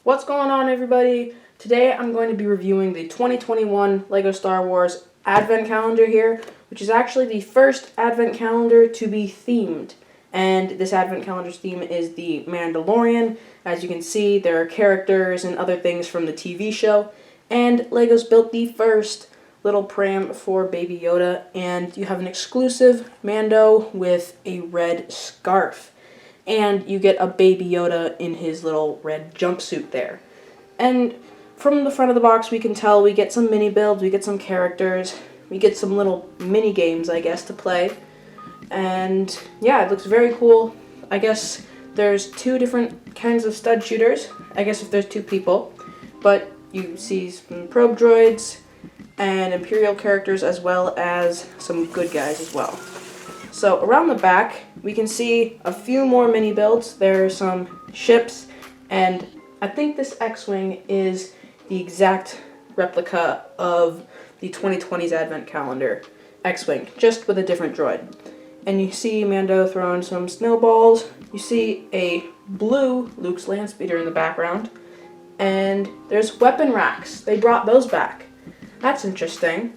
What's going on, everybody? Today I'm going to be reviewing the 2021 LEGO Star Wars Advent Calendar here, which is actually the first Advent Calendar to be themed. And this Advent Calendar's theme is the Mandalorian. As you can see, there are characters and other things from the TV show. And LEGO's built the first little pram for Baby Yoda, and you have an exclusive Mando with a red scarf. And you get a Baby Yoda in his little red jumpsuit there. And from the front of the box, we can tell we get some mini builds, we get some characters, we get some little mini games, I guess, to play. And yeah, it looks very cool. I guess there's two different kinds of stud shooters, I guess if there's two people. But you see some probe droids and Imperial characters, as well as some good guys as well. So around the back, we can see a few more mini builds. There are some ships, and I think this X-Wing is the exact replica of the 2020's Advent Calendar X-Wing, just with a different droid. And you see Mando throwing some snowballs. You see a blue Luke's Landspeeder in the background. And there's weapon racks. They brought those back. That's interesting.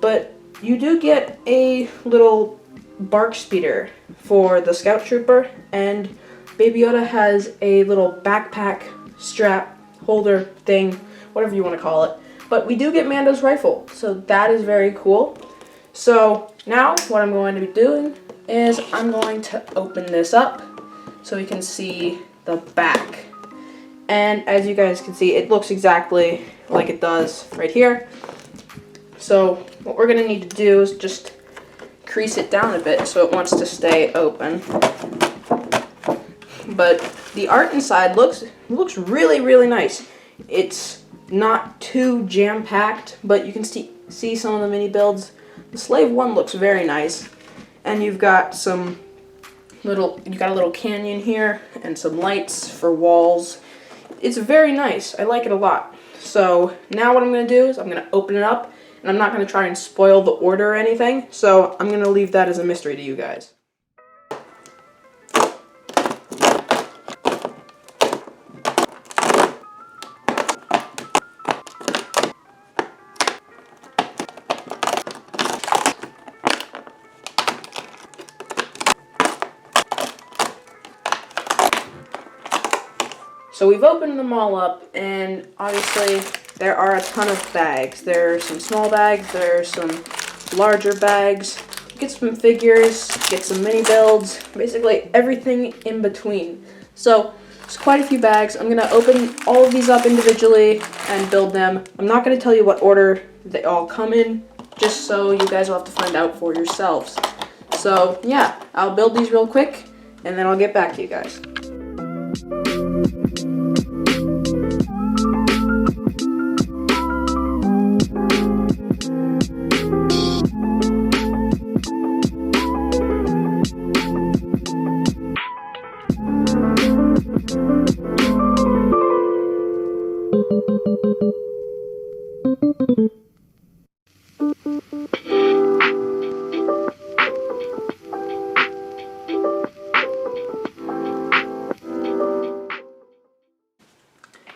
But you do get a little bark speeder for the Scout Trooper, and Baby Yoda has a little backpack strap holder thing, whatever you want to call it. But we do get Mando's rifle, so that is very cool. So now what I'm going to be doing is I'm going to open this up so we can see the back. And as you guys can see, it looks exactly like it does right here. So what we're going to need to do is just crease it down a bit so it wants to stay open. But the art inside looks really, really nice. It's not too jam-packed, but you can see some of the mini builds. The Slave One looks very nice, and you've got a little canyon here and some lights for walls. It's very nice. I like it a lot. So now what I'm going to do is I'm going to open it up. And I'm not going to try and spoil the order or anything, so I'm going to leave that as a mystery to you guys. So we've opened them all up, and obviously there are a ton of bags. There are some small bags, there are some larger bags. Get some figures, get some mini builds, basically everything in between. So it's quite a few bags. I'm going to open all of these up individually and build them. I'm not going to tell you what order they all come in, just so you guys will have to find out for yourselves. So yeah, I'll build these real quick, and then I'll get back to you guys.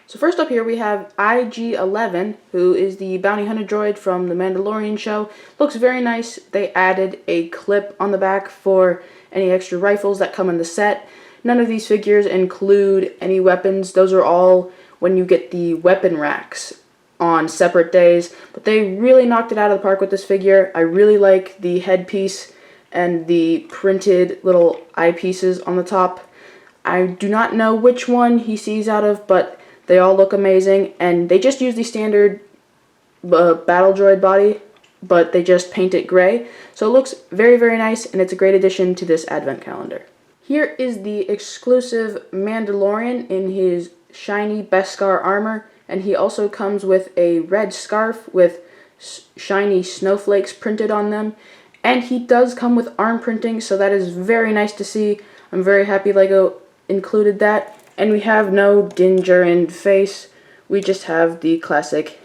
So first up here we have IG-11, who is the bounty hunter droid from the Mandalorian show. Looks very nice. They added a clip on the back for any extra rifles that come in the set. None of these figures include any weapons. Those are all when you get the weapon racks on separate days. But they really knocked it out of the park with this figure. I really like the headpiece and the printed little eyepieces on the top. I do not know which one he sees out of, but they all look amazing, and they just use the standard battle droid body, but they just paint it gray. So it looks very, very nice, and it's a great addition to this Advent Calendar. Here is the exclusive Mandalorian in his shiny Beskar armor, and he also comes with a red scarf with shiny snowflakes printed on them. And he does come with arm printing, so that is very nice to see. I'm very happy LEGO included that. And we have no Din Djarin face. We just have the classic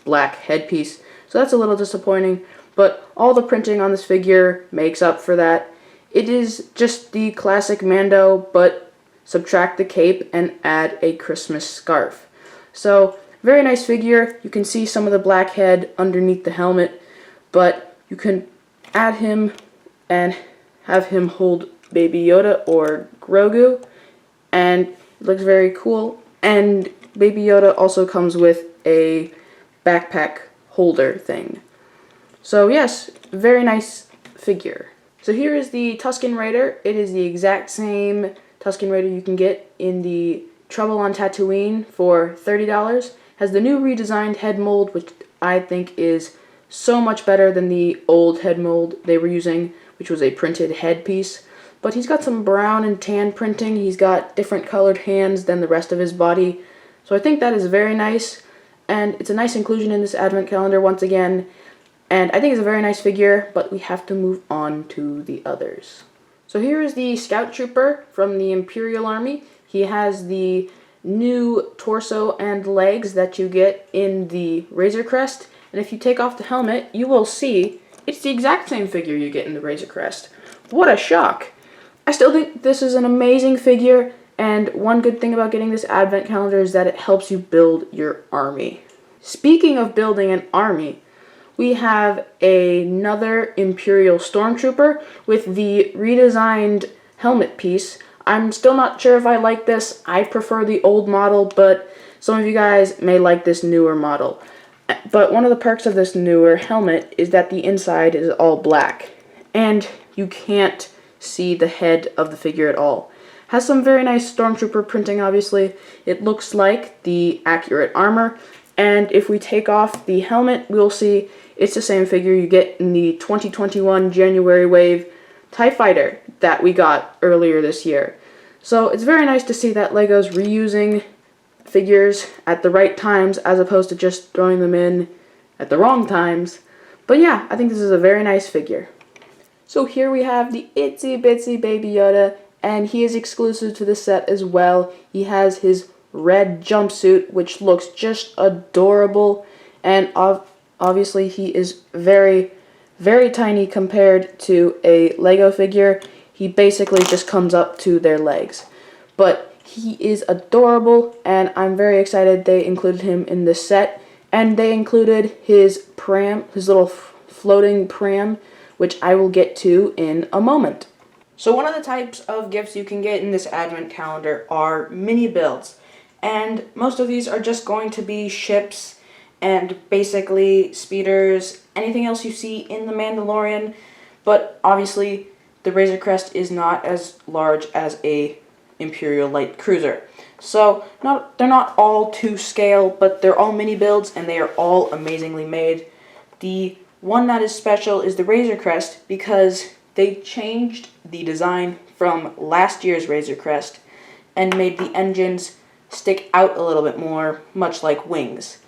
black headpiece. So that's a little disappointing. But all the printing on this figure makes up for that. It is just the classic Mando, but subtract the cape and add a Christmas scarf. So, very nice figure. You can see some of the black head underneath the helmet, but you can add him and have him hold Baby Yoda or Grogu, and it looks very cool. And Baby Yoda also comes with a backpack holder thing. So yes, very nice figure. So here is the Tusken Raider. It is the exact same Tusken Raider you can get in the Trouble on Tatooine for $30. Has the new redesigned head mold, which I think is so much better than the old head mold they were using, which was a printed head piece. But he's got some brown and tan printing. He's got different colored hands than the rest of his body. So I think that is very nice. And it's a nice inclusion in this advent calendar once again. And I think it's a very nice figure, but we have to move on to the others. So here is the Scout Trooper from the Imperial Army. He has the new torso and legs that you get in the Razor Crest. And if you take off the helmet, you will see it's the exact same figure you get in the Razor Crest. What a shock! I still think this is an amazing figure, and one good thing about getting this advent calendar is that it helps you build your army. Speaking of building an army, we have another Imperial Stormtrooper with the redesigned helmet piece. I'm still not sure if I like this. I prefer the old model, but some of you guys may like this newer model. But one of the perks of this newer helmet is that the inside is all black, and you can't see the head of the figure at all. Has some very nice Stormtrooper printing, obviously. It looks like the accurate armor, and if we take off the helmet, we'll see it's the same figure you get in the 2021 January Wave TIE Fighter that we got earlier this year. So it's very nice to see that LEGO's reusing figures at the right times as opposed to just throwing them in at the wrong times. But yeah, I think this is a very nice figure. So here we have the itsy bitsy Baby Yoda, and he is exclusive to the set as well. He has his red jumpsuit, which looks just adorable, and obviously he is very, very tiny compared to a Lego figure. He basically just comes up to their legs. But he is adorable, and I'm very excited they included him in this set. And they included his pram, his little floating pram, which I will get to in a moment. So one of the types of gifts you can get in this advent calendar are mini builds. And most of these are just going to be ships and basically speeders, anything else you see in The Mandalorian. But obviously, the Razor Crest is not as large as a Imperial light cruiser. So they're not all to scale, but they're all mini builds, and they are all amazingly made. The one that is special is the Razor Crest because they changed the design from last year's Razor Crest and made the engines stick out a little bit more, much like wings.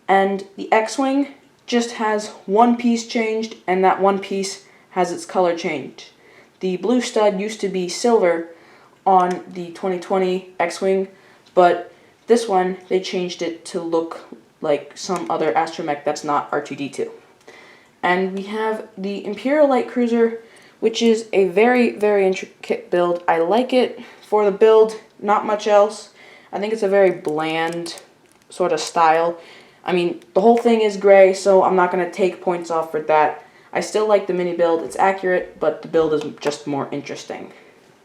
And the X-Wing just has one piece changed, and that one piece has its color changed. The blue stud used to be silver on the 2020 X-Wing, but this one, they changed it to look like some other astromech that's not R2-D2. And we have the Imperial Light Cruiser, which is a very, very intricate build. I like it for the build, not much else. I think it's a very bland sort of style. I mean, the whole thing is gray, so I'm not going to take points off for that. I still like the mini build. It's accurate, but the build is just more interesting.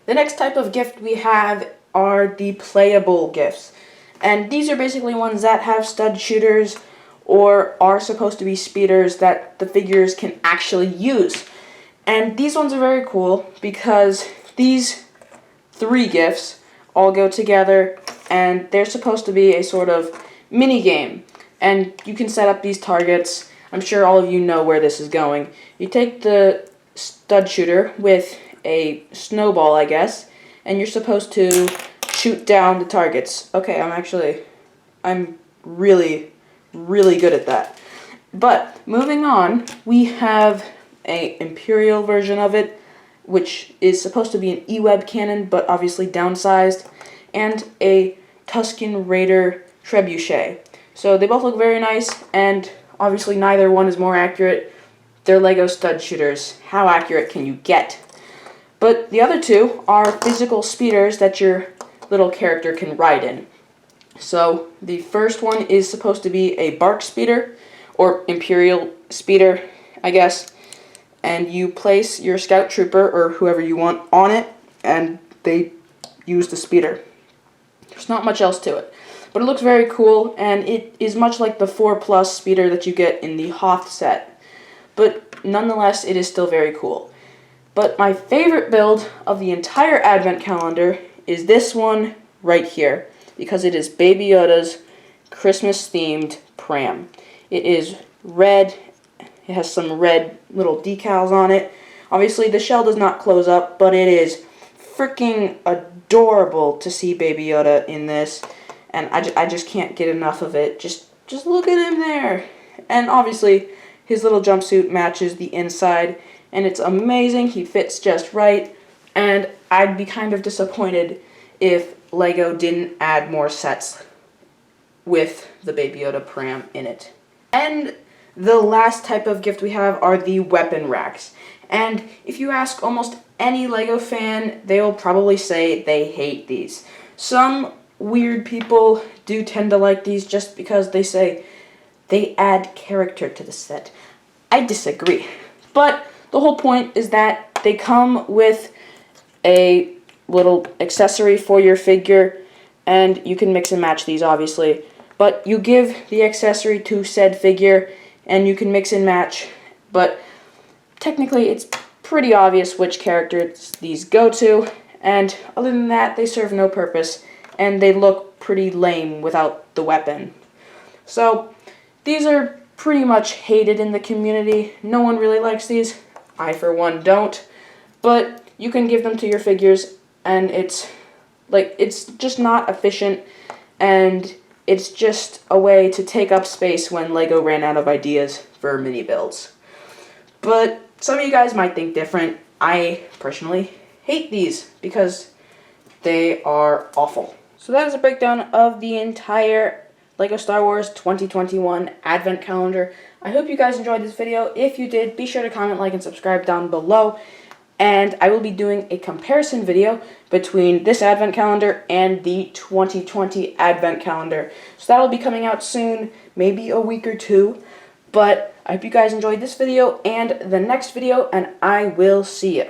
The next type of gift we have are the playable gifts. And these are basically ones that have stud shooters or are supposed to be speeders that the figures can actually use. And these ones are very cool because these three gifts all go together, and they're supposed to be a sort of mini game. And you can set up these targets. I'm sure all of you know where this is going. You take the stud shooter with a snowball, I guess, and you're supposed to shoot down the targets. Okay, I'm really good at that. But moving on, we have a Imperial version of it, which is supposed to be an E-Web cannon, but obviously downsized, and a Tusken Raider trebuchet. So they both look very nice, and obviously neither one is more accurate. They're Lego stud shooters. How accurate can you get? But the other two are physical speeders that your little character can ride in. So the first one is supposed to be a bark speeder, or Imperial speeder, I guess. And you place your scout trooper, or whoever you want, on it, and they use the speeder. There's not much else to it. But it looks very cool, and it is much like the 4+ speeder that you get in the Hoth set. But nonetheless, it is still very cool. But my favorite build of the entire Advent calendar is this one right here, because it is Baby Yoda's Christmas-themed pram. It is red. It has some red little decals on it. Obviously, the shell does not close up, but it is freaking adorable to see Baby Yoda in this. And I just can't get enough of it. Just look at him there. And obviously, his little jumpsuit matches the inside, and it's amazing. He fits just right. And I'd be kind of disappointed if LEGO didn't add more sets with the Baby Yoda pram in it. And the last type of gift we have are the weapon racks. And if you ask almost any LEGO fan, they will probably say they hate these. Some weird people do tend to like these just because they say they add character to the set. I disagree. But the whole point is that they come with a little accessory for your figure, and you can mix and match these, obviously. But you give the accessory to said figure, and you can mix and match. But technically, it's pretty obvious which characters these go to, and other than that, they serve no purpose, and they look pretty lame without the weapon. So, these are pretty much hated in the community. No one really likes these. I, for one, don't. But you can give them to your figures, and it's just not efficient, and it's just a way to take up space when LEGO ran out of ideas for mini builds. But some of you guys might think different. I personally hate these because they are awful. So that is a breakdown of the entire LEGO Star Wars 2021 Advent Calendar. I hope you guys enjoyed this video. If you did, be sure to comment, like, and subscribe down below. And I will be doing a comparison video between this Advent Calendar and the 2020 Advent Calendar. So that will be coming out soon, maybe a week or two. But I hope you guys enjoyed this video and the next video, and I will see you.